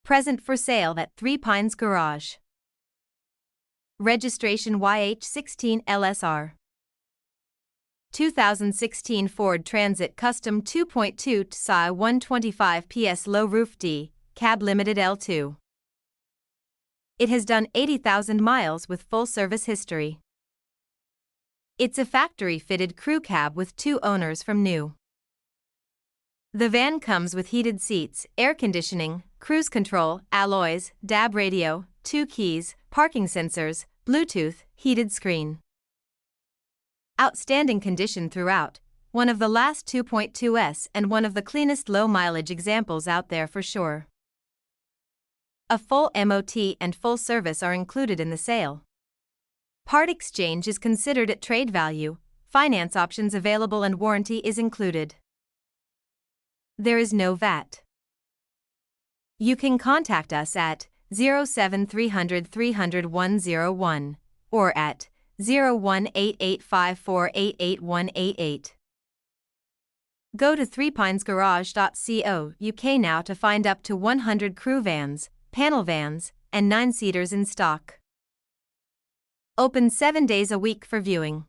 Present for sale at Three Pines Garage. Registration YH16 LSR. 2016 Ford Transit Custom 2.2 TDCi 125 PS Low Roof DCab Limited L2. It has done 80,000 miles with full service history. It's a factory-fitted crew cab with 2 owners from new. The van comes with heated seats, air conditioning, cruise control, alloys, DAB radio, 2 keys, parking sensors, Bluetooth, heated screen. Outstanding condition throughout, one of the last 2.2s and one of the cleanest low-mileage examples out there for sure. A full MOT and full service are included in the sale. Part exchange is considered at trade value, finance options available and warranty is included. There is no VAT. You can contact us at 07300 300 101 or at 01885488188. Go to threepinesgarage.co.uk now to find up to 100 crew vans, panel vans, and 9-seaters in stock. Open 7 days a week for viewing.